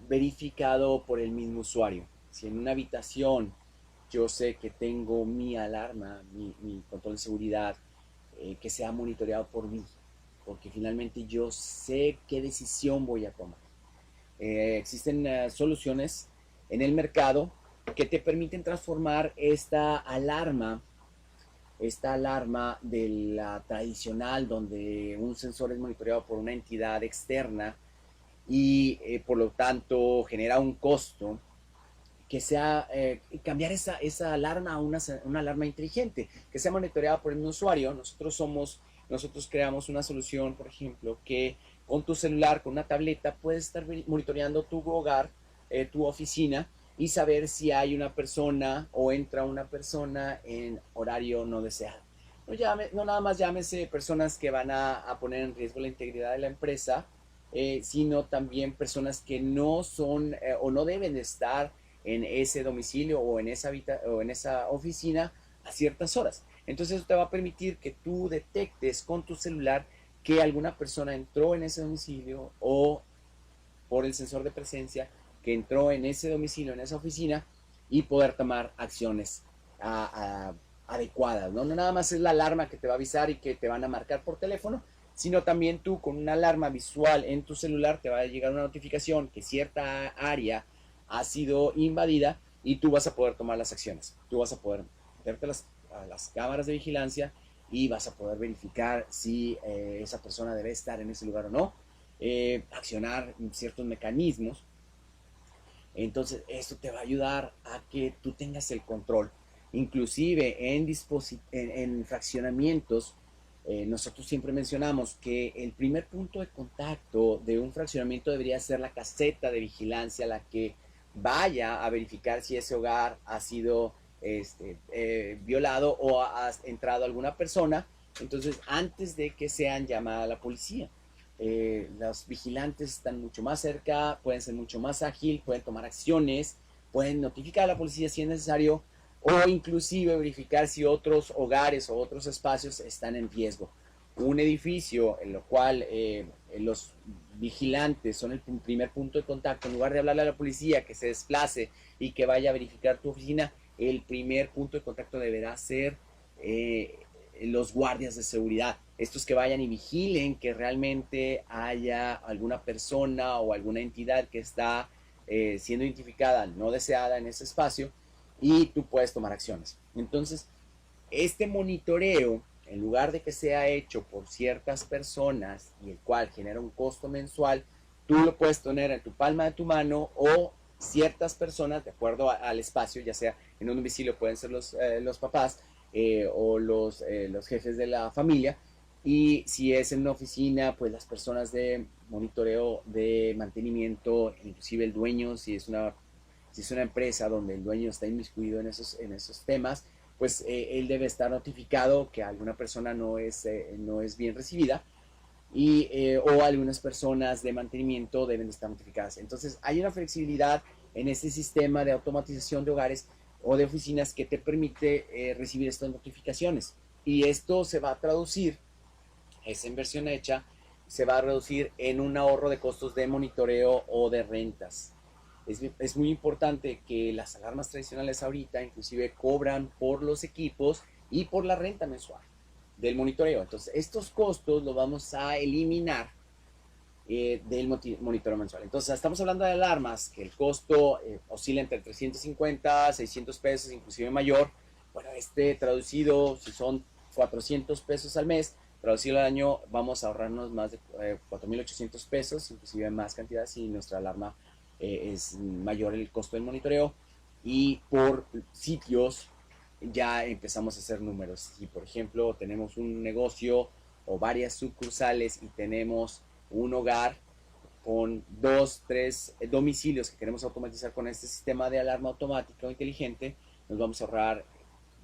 verificado por el mismo usuario. Si en una habitación yo sé que tengo mi alarma, mi control de seguridad, que sea monitoreado por mí, porque finalmente yo sé qué decisión voy a tomar. Existen soluciones en el mercado que te permiten transformar esta alarma de la tradicional, donde un sensor es monitoreado por una entidad externa y por lo tanto genera un costo, que sea, cambiar esa alarma a una alarma inteligente, que sea monitoreada por el mismo usuario. Nosotros creamos una solución, por ejemplo, que con tu celular, con una tableta, puedes estar monitoreando tu hogar, tu oficina, y saber si hay una persona o entra una persona en horario no deseado. No nada más llámese personas que van a poner en riesgo la integridad de la empresa, sino también personas que no son o no deben estar en ese domicilio o o en esa oficina a ciertas horas. Entonces eso te va a permitir que tú detectes con tu celular que alguna persona entró en ese domicilio, o por el sensor de presencia que entró en ese domicilio, en esa oficina, y poder tomar acciones adecuadas, ¿no? No nada más es la alarma que te va a avisar y que te van a marcar por teléfono, sino también tú con una alarma visual en tu celular te va a llegar una notificación que cierta área ha sido invadida, y tú vas a poder tomar las acciones. Tú vas a poder meterte a las cámaras de vigilancia y vas a poder verificar si esa persona debe estar en ese lugar o no, accionar ciertos mecanismos. Entonces esto te va a ayudar a que tú tengas el control. Inclusive en fraccionamientos, nosotros siempre mencionamos que el primer punto de contacto de un fraccionamiento debería ser la caseta de vigilancia, la que vaya a verificar si ese hogar ha sido violado o ha entrado alguna persona. Entonces, antes de que sean llamada a la policía, los vigilantes están mucho más cerca, pueden ser mucho más ágil, pueden tomar acciones, pueden notificar a la policía si es necesario, o inclusive verificar si otros hogares o otros espacios están en riesgo. Un edificio en lo cual los vigilantes son el primer punto de contacto, en lugar de hablarle a la policía que se desplace y que vaya a verificar tu oficina, el primer punto de contacto deberá ser los guardias de seguridad, estos que vayan y vigilen que realmente haya alguna persona o alguna entidad que está siendo identificada no deseada en ese espacio, y tú puedes tomar acciones. Entonces, este monitoreo, en lugar de que sea hecho por ciertas personas y el cual genera un costo mensual, tú lo puedes tener en tu palma de tu mano, o ciertas personas, de acuerdo al espacio, ya sea en un domicilio pueden ser los papás o los jefes de la familia, y si es en una oficina, pues las personas de monitoreo, de mantenimiento, inclusive el dueño, si es una empresa donde el dueño está inmiscuido en esos temas, pues él debe estar notificado que alguna persona no es bien recibida, o algunas personas de mantenimiento deben estar notificadas. Entonces hay una flexibilidad en este sistema de automatización de hogares o de oficinas que te permite recibir estas notificaciones. Y esto se va a traducir, esa inversión hecha, se va a reducir en un ahorro de costos de monitoreo o de rentas. Es muy importante que las alarmas tradicionales ahorita inclusive cobran por los equipos y por la renta mensual del monitoreo. Entonces, estos costos los vamos a eliminar del monitoreo mensual. Entonces, estamos hablando de alarmas que el costo oscila entre 350, 600 pesos, inclusive mayor. Bueno, traducido, si son 400 pesos al mes, traducido al año, vamos a ahorrarnos más de 4.800 pesos, inclusive más cantidad si nuestra alarma es mayor el costo del monitoreo. Y por sitios ya empezamos a hacer números. Si por ejemplo tenemos un negocio o varias sucursales y tenemos un hogar con 2, 3 domicilios que queremos automatizar con este sistema de alarma automática o inteligente, nos vamos a ahorrar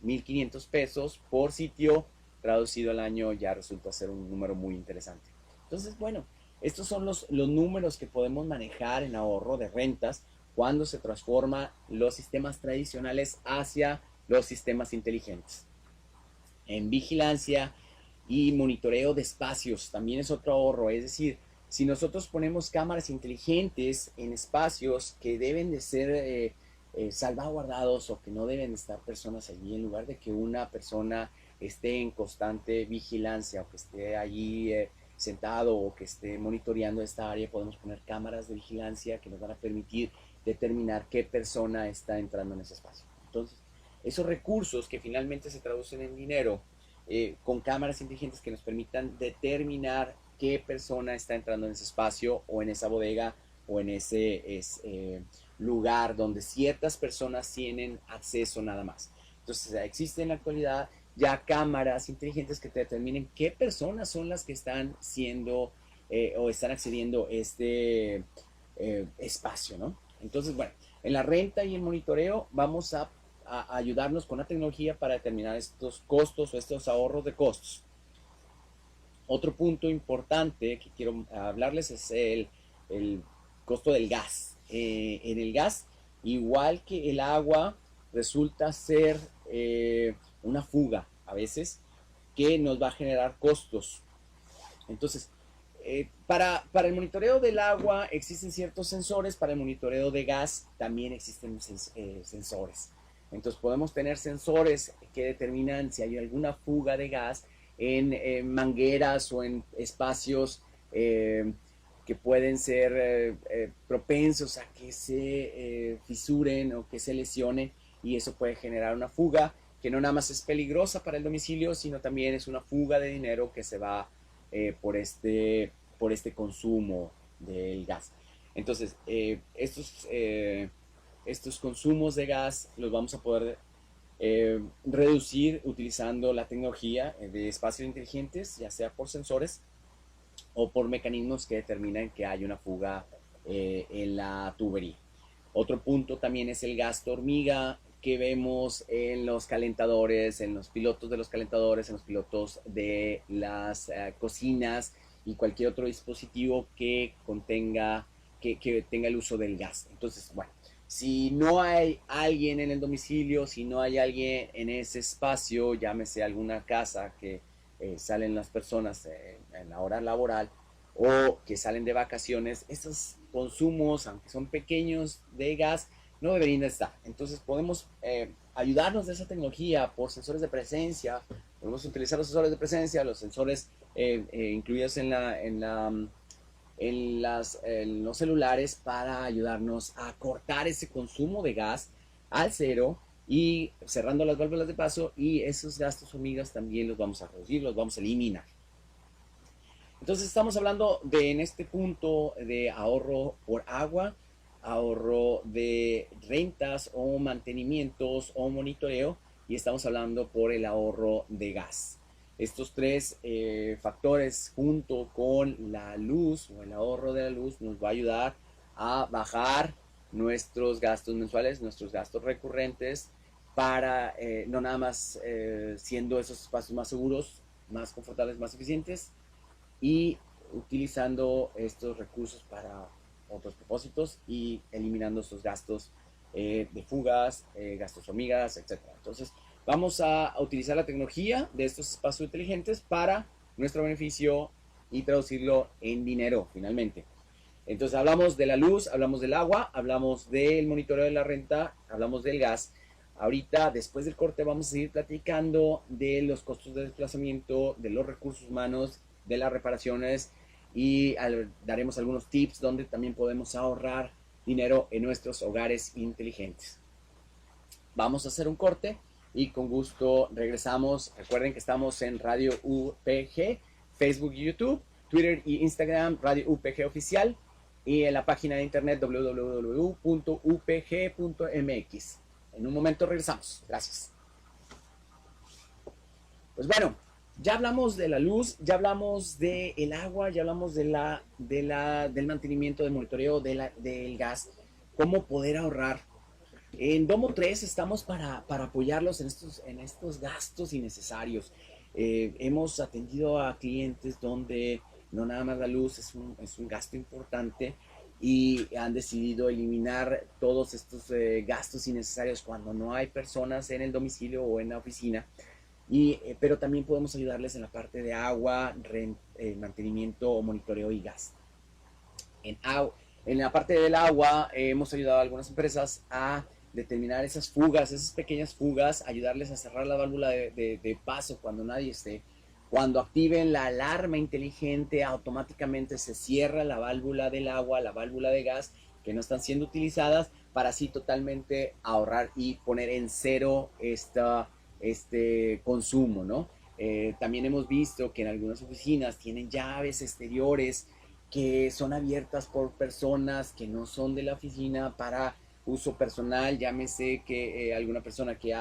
1.500 pesos por sitio. Traducido al año ya resulta ser un número muy interesante. Entonces, bueno, estos son los números que podemos manejar en ahorro de rentas cuando se transforma los sistemas tradicionales hacia los sistemas inteligentes. En vigilancia y monitoreo de espacios también es otro ahorro. Es decir, si nosotros ponemos cámaras inteligentes en espacios que deben de ser salvaguardados, o que no deben estar personas allí, en lugar de que una persona esté en constante vigilancia o que esté allí sentado o que esté monitoreando esta área, podemos poner cámaras de vigilancia que nos van a permitir determinar qué persona está entrando en ese espacio. Entonces, esos recursos que finalmente se traducen en dinero, con cámaras inteligentes que nos permitan determinar qué persona está entrando en ese espacio o en esa bodega o en ese lugar donde ciertas personas tienen acceso nada más. Entonces existen en la actualidad ya cámaras inteligentes que te determinen qué personas son las que están siendo o están accediendo a este espacio, ¿no? Entonces, bueno, en la renta y el monitoreo vamos a ayudarnos con la tecnología para determinar estos costos o estos ahorros de costos. Otro punto importante que quiero hablarles es el costo del gas. En el gas, igual que el agua, resulta ser una fuga a veces que nos va a generar costos. Entonces, para el monitoreo del agua existen ciertos sensores, para el monitoreo de gas también existen sensores. Entonces podemos tener sensores que determinan si hay alguna fuga de gas en mangueras o en espacios que pueden ser propensos a que se fisuren o que se lesionen, y eso puede generar una fuga que no nada más es peligrosa para el domicilio, sino también es una fuga de dinero que se va por este consumo del gas. Entonces, estos consumos de gas los vamos a poder reducir utilizando la tecnología de espacios inteligentes, ya sea por sensores o por mecanismos que determinan que hay una fuga en la tubería. Otro punto también es el gasto hormiga que vemos en los calentadores, en los pilotos de los calentadores, en los pilotos de las cocinas y cualquier otro dispositivo que contenga, que tenga el uso del gas. Entonces, bueno, si no hay alguien en el domicilio, si no hay alguien en ese espacio, llámese alguna casa que salen las personas en la hora laboral o que salen de vacaciones, estos consumos, aunque son pequeños de gas, no deberían estar. Entonces podemos ayudarnos de esa tecnología por sensores de presencia. Podemos utilizar los sensores de presencia, los sensores incluidos en los celulares, para ayudarnos a cortar ese consumo de gas al cero y cerrando las válvulas de paso, y esos gastos hormigas también los vamos a reducir, los vamos a eliminar. Entonces estamos hablando en este punto de ahorro por agua, ahorro de rentas o mantenimientos o monitoreo, y estamos hablando por el ahorro de gas. Estos tres factores junto con la luz o el ahorro de la luz nos va a ayudar a bajar nuestros gastos mensuales, nuestros gastos recurrentes, para no nada más siendo esos espacios más seguros, más confortables, más eficientes, y utilizando estos recursos para otros propósitos y eliminando estos gastos de fugas, gastos hormigas, etc. Entonces, vamos a utilizar la tecnología de estos espacios inteligentes para nuestro beneficio y traducirlo en dinero finalmente. Entonces, hablamos de la luz, hablamos del agua, hablamos del monitoreo de la renta, hablamos del gas. Ahorita, después del corte, vamos a seguir platicando de los costos de desplazamiento, de los recursos humanos, de las reparaciones, y daremos algunos tips donde también podemos ahorrar dinero en nuestros hogares inteligentes. Vamos a hacer un corte y con gusto regresamos. Recuerden que estamos en Radio UPG, Facebook y YouTube, Twitter y Instagram, Radio UPG Oficial, y en la página de internet www.upg.mx. En un momento regresamos. Gracias. Pues bueno, ya hablamos de la luz, ya hablamos del agua, ya hablamos del mantenimiento, del monitoreo, del gas, cómo poder ahorrar. En Domo 3 estamos para apoyarlos en estos gastos innecesarios. Hemos atendido a clientes donde no nada más la luz es un gasto importante, y han decidido eliminar todos estos gastos innecesarios cuando no hay personas en el domicilio o en la oficina. Pero también podemos ayudarles en la parte de agua, mantenimiento o monitoreo y gas. En la parte del agua hemos ayudado a algunas empresas a determinar esas fugas, esas pequeñas fugas, ayudarles a cerrar la válvula de paso cuando nadie esté. Cuando activen la alarma inteligente, automáticamente se cierra la válvula del agua, la válvula de gas que no están siendo utilizadas, para así totalmente ahorrar y poner en cero este consumo, ¿no? También hemos visto que en algunas oficinas tienen llaves exteriores que son abiertas por personas que no son de la oficina, para uso personal, llámese que alguna persona que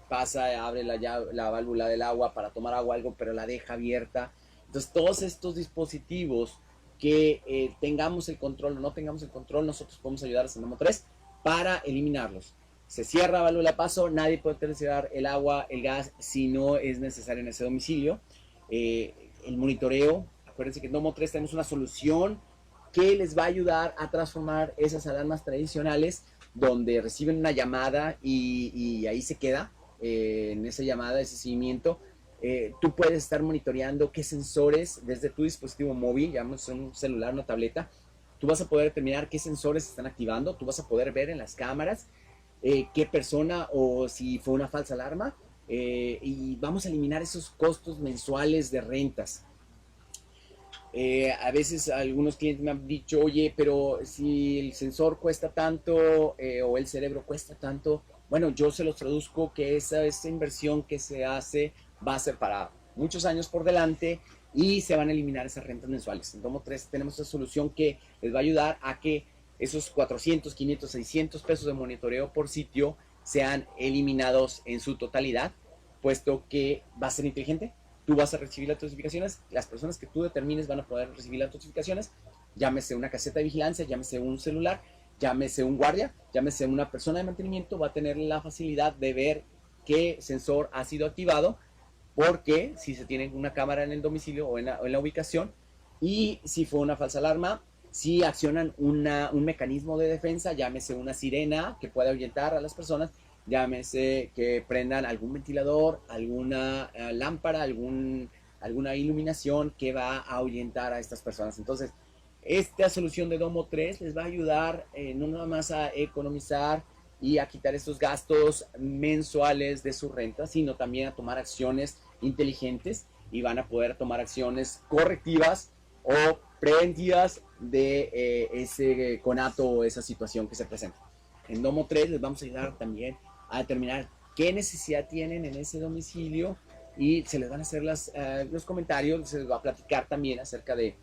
pasa, abre la válvula del agua para tomar agua, algo, pero la deja abierta. Entonces, todos estos dispositivos que tengamos el control o no tengamos el control, nosotros podemos ayudar a Sendamo 3 para eliminarlos. Se cierra la válvula de paso, nadie puede utilizar el agua, el gas, si no es necesario en ese domicilio. El monitoreo, acuérdense que en Domo 3 tenemos una solución que les va a ayudar a transformar esas alarmas tradicionales donde reciben una llamada y ahí se queda, en esa llamada, ese seguimiento. Tú puedes estar monitoreando qué sensores desde tu dispositivo móvil, llamamos un celular, una tableta, tú vas a poder determinar qué sensores se están activando, tú vas a poder ver en las cámaras qué persona o si fue una falsa alarma, y vamos a eliminar esos costos mensuales de rentas. A veces algunos clientes me han dicho, oye, pero si el sensor cuesta tanto o el cerebro cuesta tanto, bueno, yo se los traduzco que esa inversión que se hace va a ser para muchos años por delante y se van a eliminar esas rentas mensuales. En Domo 3 tenemos esa solución que les va a ayudar a que esos 400, 500, 600 pesos de monitoreo por sitio sean eliminados en su totalidad, puesto que va a ser inteligente. Tú vas a recibir las notificaciones, las personas que tú determines van a poder recibir las notificaciones, llámese una caseta de vigilancia, llámese un celular, llámese un guardia, llámese una persona de mantenimiento, va a tener la facilidad de ver qué sensor ha sido activado, porque si se tiene una cámara en el domicilio o en la ubicación, y si fue una falsa alarma, si accionan un mecanismo de defensa, llámese una sirena que pueda ahuyentar a las personas, llámese que prendan algún ventilador, alguna lámpara, alguna iluminación que va a ahuyentar a estas personas. Entonces, esta solución de Domo 3 les va a ayudar no nada más a economizar y a quitar estos gastos mensuales de su renta, sino también a tomar acciones inteligentes y van a poder tomar acciones correctivas o preventivas de ese conato o esa situación que se presenta. En Domo 3 les vamos a ayudar también a determinar qué necesidad tienen en ese domicilio y se les van a hacer los comentarios, se les va a platicar también acerca de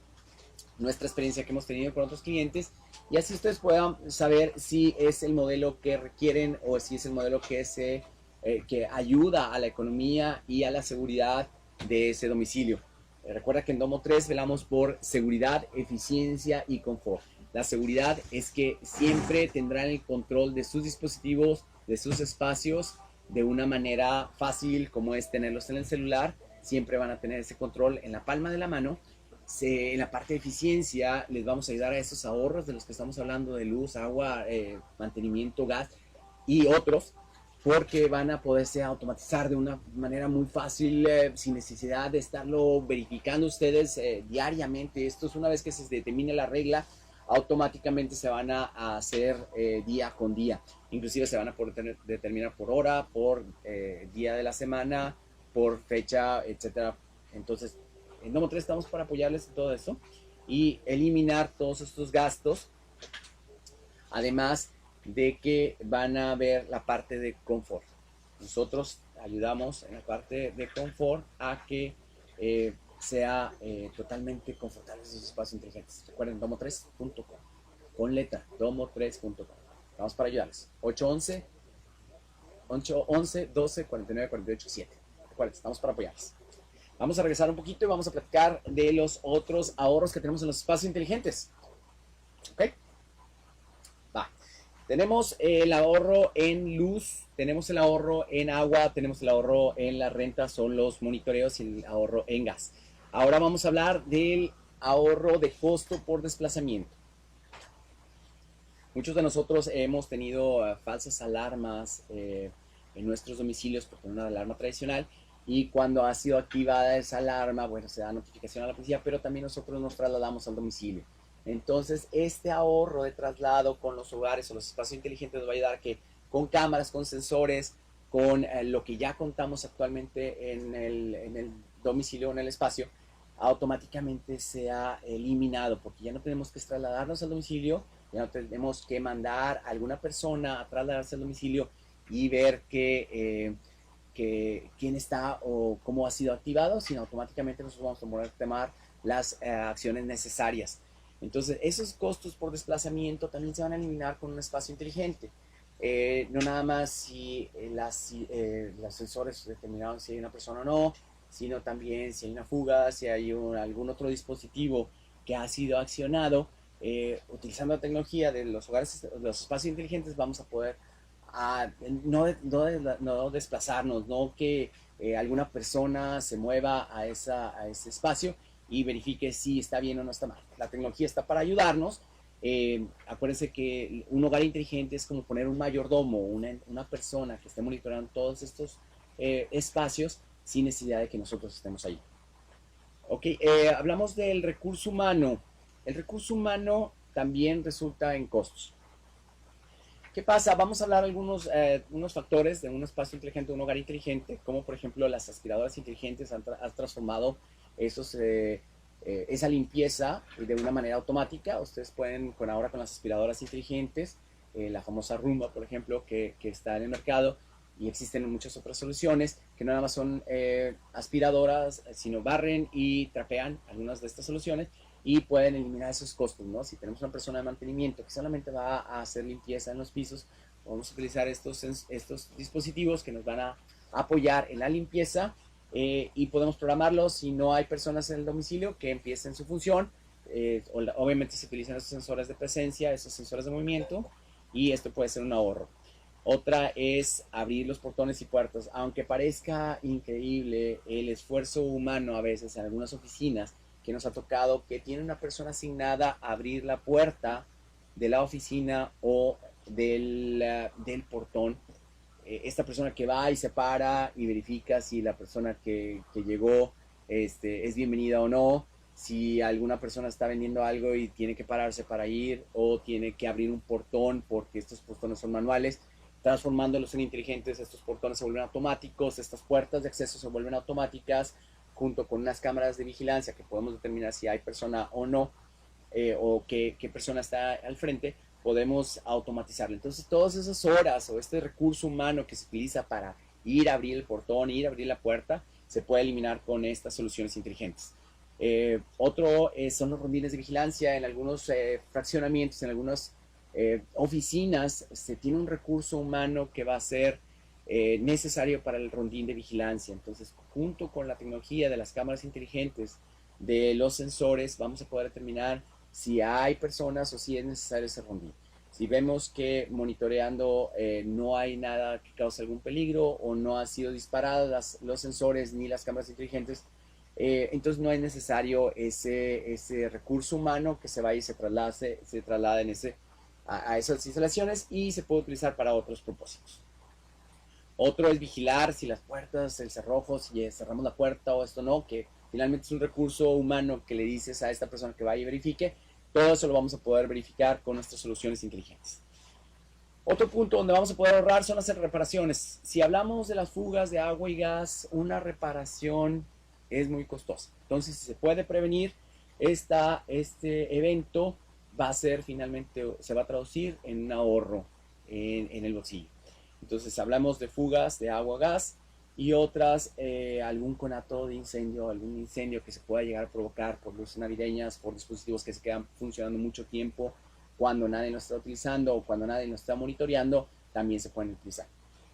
nuestra experiencia que hemos tenido con otros clientes y así ustedes puedan saber si es el modelo que requieren o si es el modelo que ayuda a la economía y a la seguridad de ese domicilio. Recuerda que en Domo 3 velamos por seguridad, eficiencia y confort. La seguridad es que siempre tendrán el control de sus dispositivos, de sus espacios, de una manera fácil como es tenerlos en el celular. Siempre van a tener ese control en la palma de la mano. En la parte de eficiencia les vamos a ayudar a esos ahorros de los que estamos hablando, de luz, agua, mantenimiento, gas y otros, porque van a poderse automatizar de una manera muy fácil, sin necesidad de estarlo verificando ustedes diariamente. Esto es una vez que se determine la regla, automáticamente se van a hacer día con día. Inclusive se van a poder determinar por hora, por día de la semana, por fecha, etcétera. Entonces, en Domo 3 estamos para apoyarles en todo esto y eliminar todos estos gastos. Además de que van a ver la parte de confort. Nosotros ayudamos en la parte de confort a que sea totalmente confortable esos espacios inteligentes. Recuerden, domo3.com, con letra, domo3.com. Vamos para ayudarles. 811 12 49 48 7. Recuerden, estamos para apoyarles. Vamos a regresar un poquito y vamos a platicar de los otros ahorros que tenemos en los espacios inteligentes. ¿Ok? Va. Tenemos el ahorro en luz, tenemos el ahorro en agua, tenemos el ahorro en la renta, son los monitoreos y el ahorro en gas. Ahora vamos a hablar del ahorro de costo por desplazamiento. Muchos de nosotros hemos tenido falsas alarmas en nuestros domicilios por una alarma tradicional y cuando ha sido activada esa alarma, bueno, se da notificación a la policía, pero también nosotros nos trasladamos al domicilio. Entonces, este ahorro de traslado con los hogares o los espacios inteligentes nos va a ayudar a que con cámaras, con sensores, con lo que ya contamos actualmente en el domicilio, en el espacio, automáticamente sea eliminado, porque ya no tenemos que trasladarnos al domicilio, ya no tenemos que mandar a alguna persona a trasladarse al domicilio y ver quién está o cómo ha sido activado, sino automáticamente nosotros vamos a poder tomar las acciones necesarias. Entonces, esos costos por desplazamiento también se van a eliminar con un espacio inteligente. No nada más si los sensores determinaron si hay una persona o no, sino también si hay una fuga, si hay algún otro dispositivo que ha sido accionado. Utilizando la tecnología de los hogares, los espacios inteligentes, vamos a poder no desplazarnos, no que alguna persona se mueva a ese espacio y verifique si está bien o no está mal. La tecnología está para ayudarnos. Acuérdense que un hogar inteligente es como poner un mayordomo, una persona que esté monitoreando todos estos espacios sin necesidad de que nosotros estemos ahí. Ok, hablamos del recurso humano. El recurso humano también resulta en costos. ¿Qué pasa? Vamos a hablar de unos factores de un espacio inteligente, un hogar inteligente, como por ejemplo las aspiradoras inteligentes han transformado esa limpieza de una manera automática. Ustedes pueden, ahora con las aspiradoras inteligentes, la famosa Roomba, por ejemplo, que está en el mercado, y existen muchas otras soluciones que no nada más son aspiradoras, sino barren y trapean algunas de estas soluciones y pueden eliminar esos costos, ¿no? Si tenemos una persona de mantenimiento que solamente va a hacer limpieza en los pisos, vamos a utilizar estos dispositivos que nos van a apoyar en la limpieza y podemos programarlos si no hay personas en el domicilio que empiecen su función. Obviamente se utilizan estos sensores de presencia, estos sensores de movimiento, y esto puede ser un ahorro. Otra es abrir los portones y puertas. Aunque parezca increíble el esfuerzo humano a veces en algunas oficinas que nos ha tocado que tiene una persona asignada a abrir la puerta de la oficina o del portón. Esta persona que va y se para y verifica si la persona que llegó es bienvenida o no, si alguna persona está vendiendo algo y tiene que pararse para ir o tiene que abrir un portón porque estos portones son manuales. Transformándolos en inteligentes, estos portones se vuelven automáticos, estas puertas de acceso se vuelven automáticas, junto con unas cámaras de vigilancia que podemos determinar si hay persona o no, o qué persona está al frente, podemos automatizarlo. Entonces, todas esas horas o este recurso humano que se utiliza para ir a abrir el portón, ir a abrir la puerta, se puede eliminar con estas soluciones inteligentes. Otro son los rondines de vigilancia. En algunos fraccionamientos, en algunas oficinas, se tiene un recurso humano que va a ser necesario para el rondín de vigilancia. Entonces, junto con la tecnología de las cámaras inteligentes, de los sensores, vamos a poder determinar si hay personas o si es necesario ese rondín. Si vemos que monitoreando no hay nada que cause algún peligro o no han sido disparados los sensores ni las cámaras inteligentes, entonces no es necesario ese recurso humano que se vaya y se traslade en a esas instalaciones, y se puede utilizar para otros propósitos. Otro es vigilar si las puertas, el cerrojo, si cerramos la puerta o esto no, que finalmente es un recurso humano que le dices a esta persona que vaya y verifique. Todo eso lo vamos a poder verificar con nuestras soluciones inteligentes. Otro punto donde vamos a poder ahorrar son las reparaciones. Si hablamos de las fugas de agua y gas, una reparación es muy costosa. Entonces, si se puede prevenir este evento, va a ser finalmente, se va a traducir en un ahorro en el bolsillo. Entonces hablamos de fugas de agua, gas y otras, algún conato de incendio, algún incendio que se pueda llegar a provocar por luces navideñas, por dispositivos que se quedan funcionando mucho tiempo cuando nadie lo está utilizando o cuando nadie lo está monitoreando, también se pueden utilizar.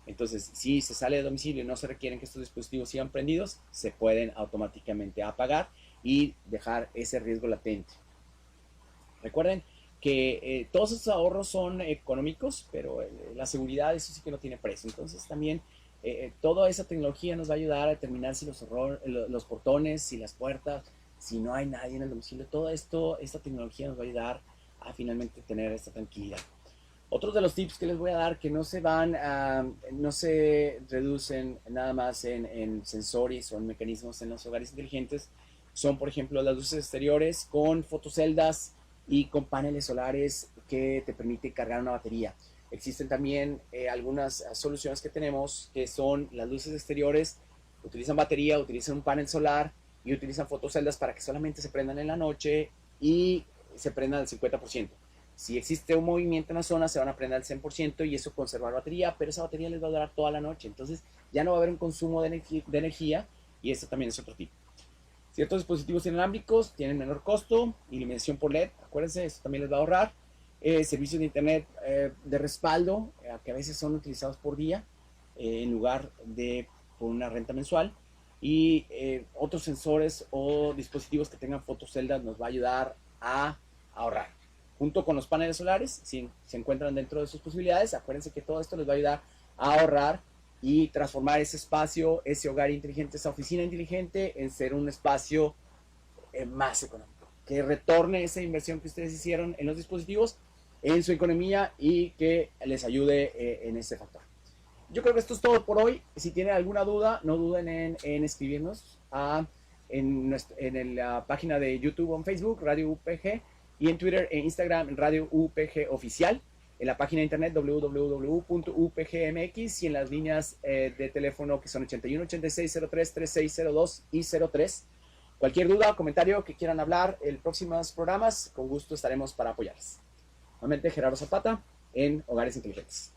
Entonces, si se sale de domicilio y no se requieren que estos dispositivos sigan prendidos, se pueden automáticamente apagar y dejar ese riesgo latente. Recuerden que todos estos ahorros son económicos, pero la seguridad, eso sí que no tiene precio. Entonces también toda esa tecnología nos va a ayudar a determinar si los portones, si las puertas, si no hay nadie en el domicilio, todo esto, esta tecnología nos va a ayudar a finalmente tener esta tranquilidad. Otros de los tips que les voy a dar que no se reducen nada más en sensores o en mecanismos en los hogares inteligentes, son por ejemplo las luces exteriores con fotoceldas y con paneles solares que te permiten cargar una batería. Existen también algunas soluciones que tenemos que son las luces exteriores, utilizan batería, utilizan un panel solar y utilizan fotoceldas para que solamente se prendan en la noche y se prendan al 50%. Si existe un movimiento en la zona, se van a prender al 100% y eso conservar batería, pero esa batería les va a durar toda la noche. Entonces ya no va a haber un consumo de energía y esto también es otro tipo. Ciertos dispositivos inalámbricos tienen menor costo, iluminación por LED, acuérdense, esto también les va a ahorrar. Servicios de internet de respaldo, que a veces son utilizados por día en lugar de por una renta mensual. Y otros sensores o dispositivos que tengan fotoceldas nos va a ayudar a ahorrar. Junto con los paneles solares, si se encuentran dentro de sus posibilidades, acuérdense que todo esto les va a ayudar a ahorrar y transformar ese espacio, ese hogar inteligente, esa oficina inteligente en ser un espacio más económico, que retorne esa inversión que ustedes hicieron en los dispositivos en su economía y que les ayude en ese factor. Yo creo que esto es todo por hoy. Si tienen alguna duda, no duden en escribirnos en la página de YouTube o en Facebook, Radio UPG, y en Twitter e Instagram, Radio UPG Oficial, en la página de internet www.upgmx y en las líneas de teléfono que son 81 86 03 3602 y 03. Cualquier duda o comentario que quieran hablar en próximos programas, con gusto estaremos para apoyarles. Nuevamente, Gerardo Zapata en Hogares Inteligentes.